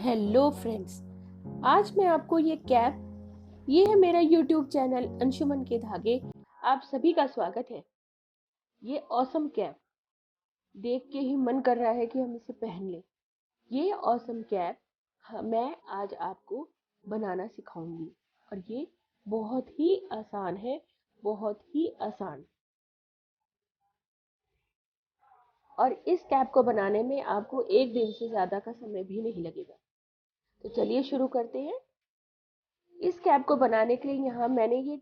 Hello friends, आज मैं आपको ये है मेरा यूट्यूब चैनल अंशुमन के धागे। आप सभी का स्वागत है। ये ऑसम कैप देख के ही मन कर रहा है कि हम इसे पहन लें। ये ऑसम कैप मैं आज आपको बनाना सिखाऊंगी और ये बहुत ही आसान है, बहुत ही आसान। और इस कैप को बनाने में आपको एक दिन से ज़्यादा का समय भी नहीं लगेगा। तो चलिए शुरू करते हैं। इस कैप को बनाने के लिए यहाँ मैंने ये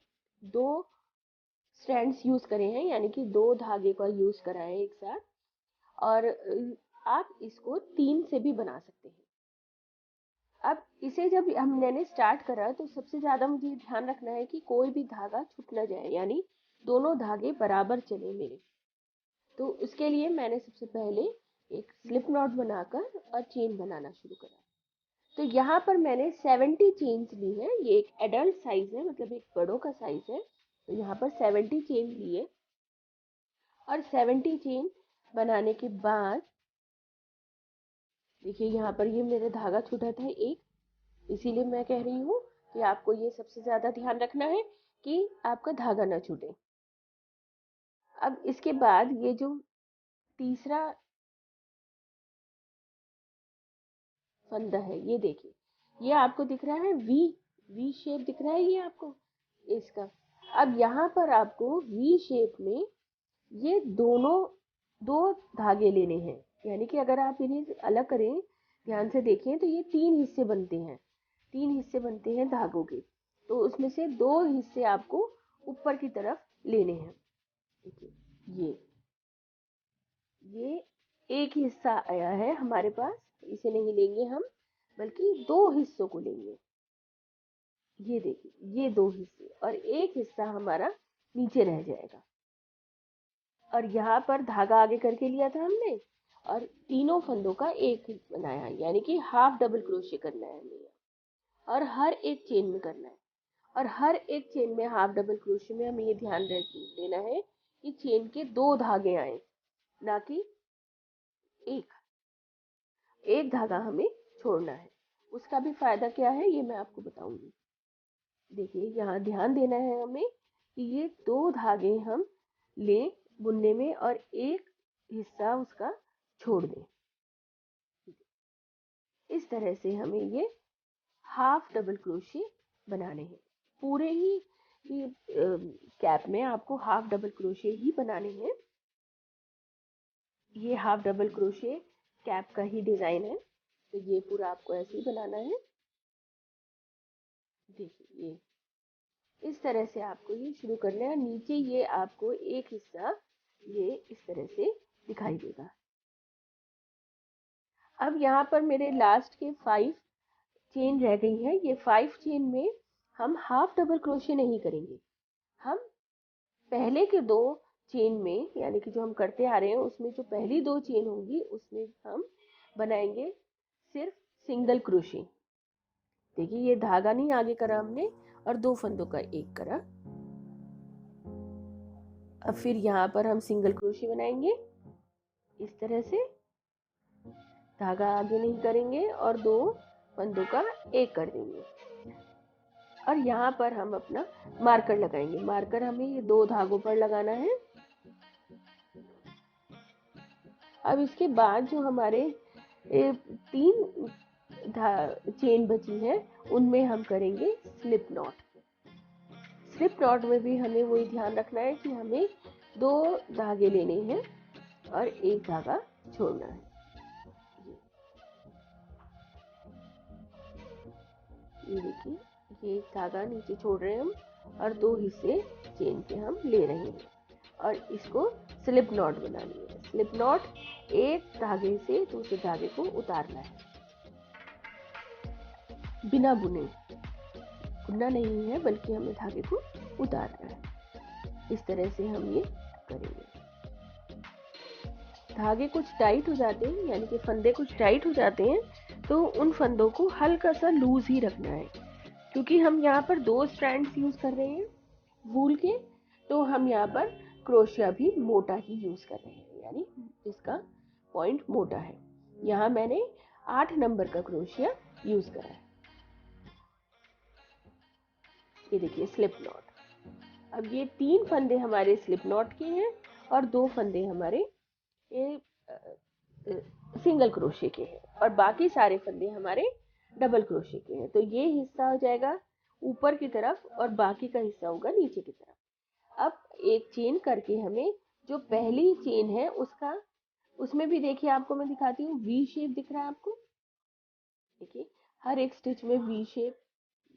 2 स्ट्रैंड्स यूज करे हैं, यानी कि 2 धागे का यूज करा है एक साथ। और आप इसको 3 से भी बना सकते हैं। अब इसे जब मैंने स्टार्ट करा तो सबसे ज्यादा मुझे ध्यान रखना है कि कोई भी धागा छूट ना जाए, यानी दोनों धागे बराबर चले मेरे। तो उसके लिए मैंने सबसे पहले एक स्लिप नॉट बनाकर और चेन बनाना शुरू करा। तो यहाँ पर मैंने 70 चेन्स ली है। ये एक एडल्ट साइज है, मतलब एक बड़ों का साइज है। तो यहाँ पर 70 चेन लिए और 70 चेन बनाने के बाद देखिए यहाँ पर ये मेरा धागा छूटा था एक, इसीलिए मैं कह रही हूँ कि आपको ये सबसे ज्यादा ध्यान रखना है कि आपका धागा ना छूटे। अब इसके बाद ये जो तीसरा फंदा है, ये देखिए, ये आपको दिख रहा है वी शेप दिख रहा है ये आपको इसका। अब यहाँ पर आपको वी शेप में ये दोनों 2 धागे लेने हैं, यानी कि अगर आप इन्हें अलग करें, ध्यान से देखें तो ये 3 हिस्से बनते हैं। 3 हिस्से बनते हैं धागों के। तो उसमें से 2 हिस्से आपको ऊपर की तरफ लेने हैं। देखिए ये एक हिस्सा आया है हमारे पास, इसे नहीं लेंगे हम, बल्कि 2 हिस्सों को लेंगे। ये देखिए, ये 2 हिस्से और एक हिस्सा हमारा नीचे रह जाएगा। और यहाँ पर धागा आगे करके लिया था हमने और तीनों फंदों का एक ही बनाया, यानी कि हाफ डबल क्रोशे करना है हमें और हर एक चेन में करना है। और हर एक चेन में हाफ डबल क्रोशे में हमें ये ध्यान देना है कि चेन के 2 धागे आए, ना कि एक धागा हमें छोड़ना है। उसका भी फायदा क्या है ये मैं आपको बताऊंगी। देखिए यहाँ ध्यान देना है हमें कि ये 2 धागे हम ले बुनने में और एक हिस्सा उसका छोड़ दें। इस तरह से हमें ये हाफ डबल क्रोशे बनाने हैं। पूरे ही कैप में आपको हाफ डबल क्रोशे ही बनाने हैं। ये हाफ डबल क्रोशे कैप का ही डिजाइन है, तो ये पूरा आपको ऐसे ही बनाना है। देखिए ये इस तरह से आपको ये शुरू करना है। नीचे ये आपको एक हिस्सा ये इस तरह से दिखाई देगा। अब यहाँ पर मेरे लास्ट के 5 चेन रह गई है। ये 5 चेन में हम हाफ डबल क्रोशे नहीं करेंगे। हम पहले के 2 चेन में, यानी कि जो हम करते आ रहे हैं उसमें जो पहली 2 चेन होंगी उसमें हम बनाएंगे सिर्फ सिंगल क्रोशे। देखिए ये धागा नहीं आगे करा हमने और 2 फंदों का एक करा। अब फिर यहाँ पर हम सिंगल क्रोशे बनाएंगे इस तरह से, धागा आगे नहीं करेंगे और 2 फंदों का एक कर देंगे। और यहाँ पर हम अपना मार्कर लगाएंगे। मार्कर हमें ये 2 धागों पर लगाना है। अब इसके बाद जो हमारे 3 चेन बची है उनमें हम करेंगे स्लिप नॉट। स्लिप नॉट में भी हमें वही ध्यान रखना है कि हमें 2 धागे लेने हैं और एक धागा छोड़ना है। ये देखिए, ये एक धागा नीचे छोड़ रहे हैं हम और 2 हिस्से चेन के हम ले रहे हैं और इसको स्लिप नॉट बनानी है। स्लिप नॉट एक धागे से दूसरे धागे को उतारना है बिना बुने। बुनना नहीं है, बल्कि हमें धागे को उतारना है। इस तरह से हम ये करेंगे। धागे कुछ टाइट हो जाते हैं, यानी कि फंदे कुछ टाइट हो जाते हैं, तो उन फंदों को हल्का सा लूज ही रखना है। क्योंकि हम यहाँ पर 2 स्ट्रैंड्स यूज कर रहे हैं वूल के, तो हम यहाँ पर क्रोशिया भी मोटा ही यूज कर रहे हैं, यानी इसका पॉइंट मोटा है। यहाँ मैंने 8 नंबर का क्रोशिया यूज करा है। ये देखिए स्लिप नॉट। अब ये 3 फंदे हमारे स्लिप नॉट के हैं और 2 फंदे हमारे ये सिंगल क्रोशे के हैं और बाकी सारे फंदे हमारे डबल क्रोशे के हैं। तो ये हिस्सा हो जाएगा ऊपर की तरफ और बाकी का हिस्सा होगा नीचे की तरफ। अब एक चेन करके हमें जो पहली चेन है उसमें भी देखिए, आपको मैं दिखाती हूँ, वी शेप दिख रहा है आपको। देखिए हर एक स्टिच में वी शेप,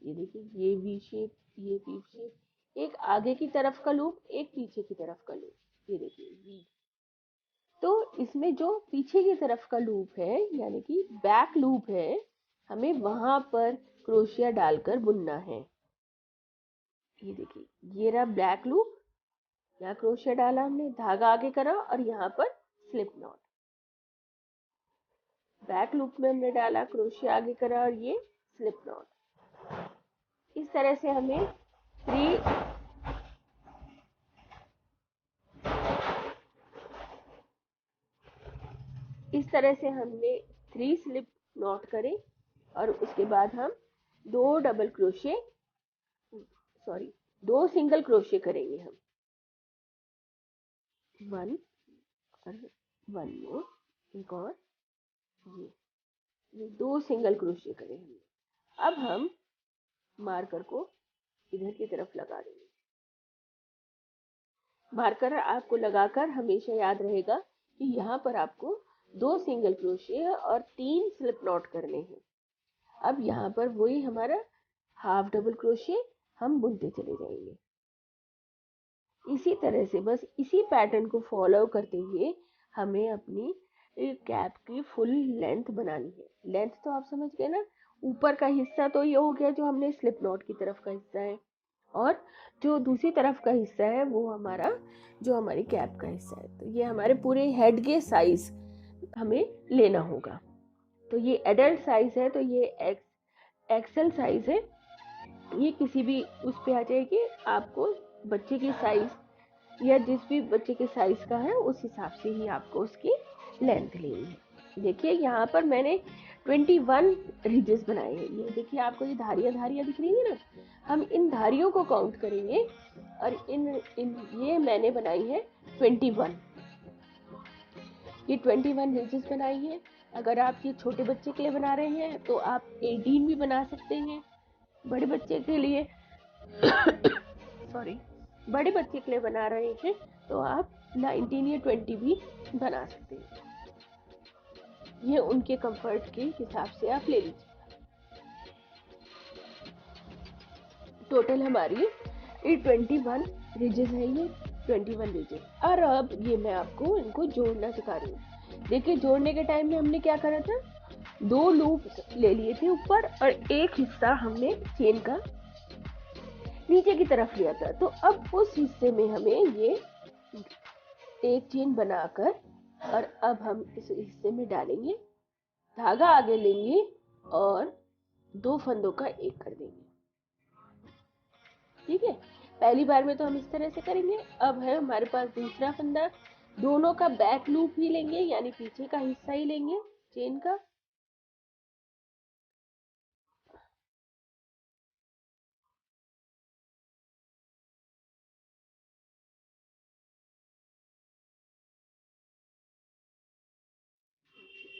ये देखिए ये वी शेप, ये वी शेप, एक आगे की तरफ का लूप, एक पीछे की तरफ का लूप, ये देखिए वी। तो इसमें जो पीछे की तरफ का लूप है यानी कि बैक लूप है, हमें वहां पर क्रोशिया डालकर बुनना है। ये देखिए ये रहा ब्लैक लूप, यहाँ क्रोशिया डाला हमने, धागा आगे करा और यहाँ पर स्लिप नॉट। बैक लूप में हमने डाला, क्रोशिया आगे करा और ये स्लिप नॉट। इस तरह से हमें 3 स्लिप नॉट करें और उसके बाद हम 2 सिंगल क्रोशे करेंगे हम, 1 और 1 मोर, एक और ये 2 सिंगल क्रोशे करें हमने। अब हम मार्कर को इधर की तरफ लगा देंगे। मार्कर आपको लगाकर हमेशा याद रहेगा कि यहाँ पर आपको 2 सिंगल क्रोशे और 3 स्लिप नॉट करने हैं। अब यहाँ पर वही हमारा हाफ डबल क्रोशे हम बुनते चले जाएंगे। इसी तरह से बस इसी पैटर्न को फॉलो करते हुए हमें अपनी कैप की फुल लेंथ बनानी है। लेंथ तो आप समझ गए ना, ऊपर का हिस्सा तो ये हो गया जो हमने स्लिप नॉट की तरफ का हिस्सा है, और जो दूसरी तरफ का हिस्सा है वो हमारी कैप का हिस्सा है। तो ये हमारे पूरे हेड के साइज हमें लेना होगा। तो ये एडल्ट साइज है, तो ये एक्सेल साइज है। ये किसी भी उस पे आ जाएगी, आपको बच्चे की साइज या जिस भी बच्चे के साइज का है उस हिसाब से ही आपको उसकी लेंथ लेनी है। देखिए यहाँ पर मैंने 21 रिजेस बनाए हैं। ये देखिए आपको ये धारियां धारियां दिख रही है ना, हम इन धारियों को काउंट करेंगे और ये मैंने बनाई है 21। ये 21 रिजेस बनाई है। अगर आप ये छोटे बच्चे के लिए बना रहे हैं तो आप 18 भी बना सकते हैं। बड़े बच्चे के लिए सॉरी बड़े बच्चे के लिए बना रहे हैं तो आप 19 या 20 भी बना सकते हैं। ये उनके कंफर्ट के हिसाब से आप ले लीजिए। टोटल हमारी ये 21 रिजेस है, ये 21 रिजेस। और अब ये मैं आपको इनको जोड़ना सिखा रही हूँ। देखिए जोड़ने के टाइम में हमने क्या करा था, 2 लूप ले लिए थे ऊपर और एक हिस्सा हमने चेन का नीचे की तरफ लिया था। तो अब उस हिस्से में हमें ये एक चेन बनाकर और अब हम इस हिस्से में डालेंगे, धागा आगे लेंगे और 2 फंदों का एक कर देंगे। ठीक है, पहली बार में तो हम इस तरह से करेंगे। अब है हमारे पास दूसरा फंदा, दोनों का बैक लूप ही लेंगे यानी पीछे का हिस्सा ही लेंगे चेन का।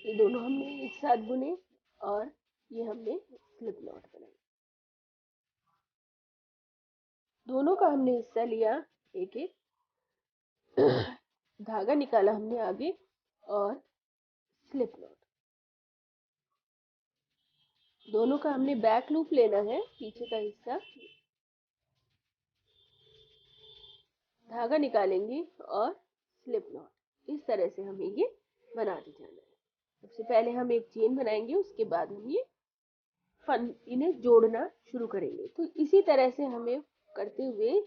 ये दोनों हमने एक साथ बुने और ये हमने स्लिप नॉट बनाई। दोनों का हमने हिस्सा लिया, एक एक धागा निकाला हमने आगे और स्लिप नॉट। दोनों का हमने बैक लूप लेना है, पीछे का हिस्सा, धागा निकालेंगे और स्लिप नॉट। इस तरह से हमें ये बनाते जाना है। सबसे पहले हम एक चेन बनाएंगे, उसके बाद हम ये इन्हें जोड़ना शुरू करेंगे। तो इसी तरह से हमें करते हुए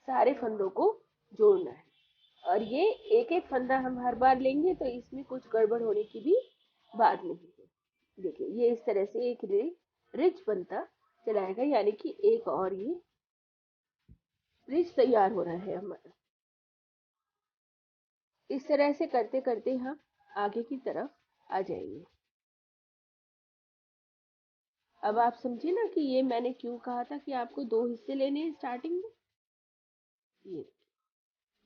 सारे फंदों को जोड़ना है। और ये एक एक फंदा हम हर बार लेंगे तो इसमें कुछ गड़बड़ होने की भी बात नहीं है। देखिए ये इस तरह से एक रिज बनता चलाएगा, यानी कि एक और ये रिज तैयार हो रहा है हमारा। इस तरह से करते करते हम आगे की तरफ आ जाएंगे। अब आप समझे ना कि ये मैंने क्यों कहा था कि आपको दो हिस्से लेने हैं स्टार्टिंग में।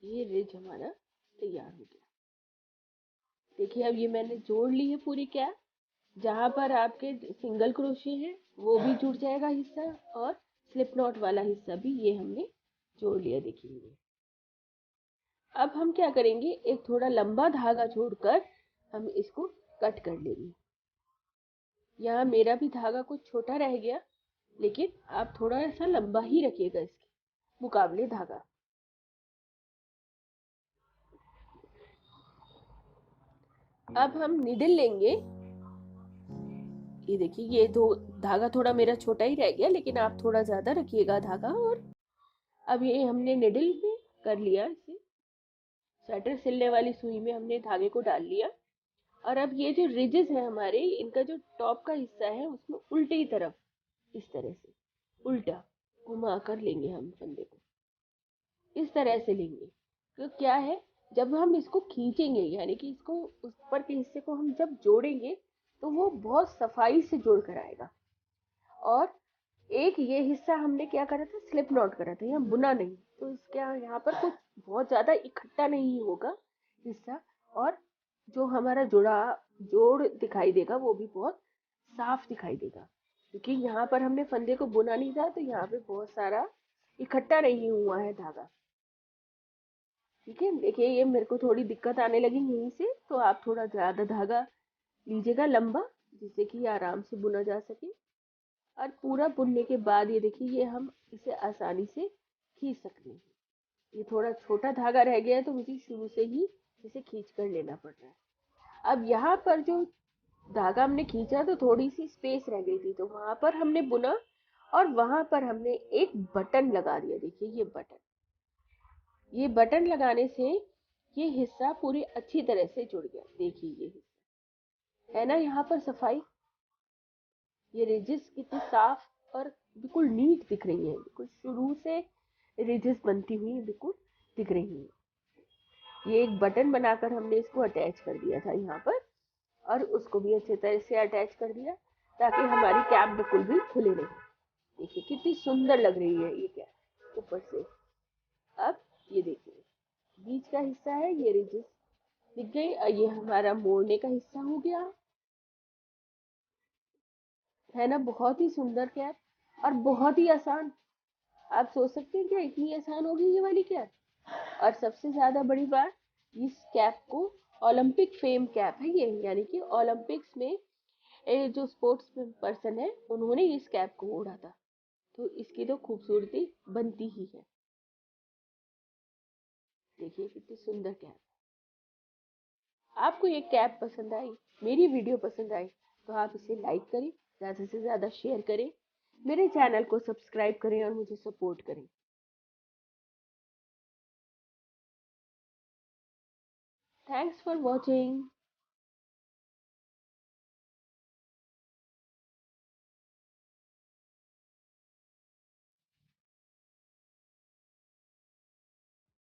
ये रिज हमारा तैयार हो गया। देखिए अब ये मैंने जोड़ ली है पूरी कैप। जहां पर आपके सिंगल क्रोशे है वो भी जुड़ जाएगा हिस्सा, और स्लिप नॉट वाला हिस्सा भी ये हमने जोड़ लिया। देखिए अब हम क्या करेंगे, एक थोड़ा लंबा धागा छोड़कर हम इसको कट कर लेंगे। यहाँ मेरा भी धागा कुछ छोटा रह गया, लेकिन आप थोड़ा सा लंबा ही रखिएगा इसके मुकाबले धागा। अब हम निडल लेंगे। ये देखिए ये दो धागा थोड़ा मेरा छोटा ही रह गया, लेकिन आप थोड़ा ज्यादा रखिएगा धागा। और अब ये हमने निडल में कर लिया, इसे स्वेटर सिलने वाली सुई में हमने धागे को डाल लिया। और अब ये जो रिजेस है हमारे, इनका जो टॉप का हिस्सा है उसमें उल्टी तरफ इस तरह से उल्टा घुमा कर लेंगे हम फंदे को, इस तरह से लेंगे। तो क्या है, जब हम इसको खींचेंगे यानी कि इसको ऊपर के हिस्से को हम जब जोड़ेंगे तो वो बहुत सफाई से जोड़ कर आएगा। और एक ये हिस्सा हमने क्या करा था, स्लिप नॉट करा था, यहाँ बुना नहीं, तो इसका यहाँ पर कुछ बहुत ज्यादा इकट्ठा नहीं होगा हिस्सा। और जो हमारा जोड़ दिखाई देगा वो भी बहुत साफ दिखाई देगा, क्योंकि यहाँ पर हमने फंदे को बुना नहीं था, तो यहाँ पे बहुत सारा इकट्ठा नहीं हुआ है धागा। ठीक है, देखिए ये मेरे को थोड़ी दिक्कत आने लगी यहीं से, तो आप थोड़ा ज्यादा धागा लीजिएगा लंबा, जिससे कि आराम से बुना जा सके। और पूरा बुनने के बाद ये देखिए ये हम इसे आसानी से खींच सकते हैं। ये थोड़ा छोटा धागा रह गया है तो मुझे शुरू से ही इसे खींच कर लेना पड़ रहा है। अब यहाँ पर जो धागा हमने खींचा तो थोड़ी सी स्पेस रह गई थी, तो वहां पर हमने बुना और वहां पर हमने एक बटन लगा दिया। देखिए ये बटन लगाने से ये हिस्सा पूरी अच्छी तरह से जुड़ गया। देखिए ये हिस्सा है ना, यहाँ पर सफाई, ये रिजिस कितनी साफ और बिल्कुल नीट दिख रही है, बिल्कुल शुरू से रिजिस बनती हुई बिल्कुल दिख रही है। ये एक बटन बनाकर हमने इसको अटैच कर दिया था यहाँ पर, और उसको भी अच्छे तरह से अटैच कर दिया ताकि हमारी कैप बिल्कुल भी खुले नहीं। देखिए कितनी सुंदर लग रही है ये कैप ऊपर से। अब ये देखिए बीच का हिस्सा है, ये रिजिस दिख गई, और ये हमारा मोड़ने का हिस्सा हो गया। है ना, बहुत ही सुंदर कैप और बहुत ही आसान। आप सोच सकते हैं क्या इतनी आसान होगी ये वाली कैप। और सबसे ज्यादा बड़ी बात, इस कैप को ओलंपिक फेम कैप है ये, यानी कि ओलंपिक्स में जो स्पोर्ट्स पर्सन है उन्होंने इस कैप को ओढ़ा था, तो इसकी तो खूबसूरती बनती ही है। देखिए कितनी सुंदर कैप। आपको ये कैप पसंद आई, मेरी वीडियो पसंद आई, तो आप इसे लाइक करें, ज़्यादा से ज़्यादा शेयर करें, मेरे चैनल को सब्सक्राइब करें और मुझे सपोर्ट करें। Thanks for watching.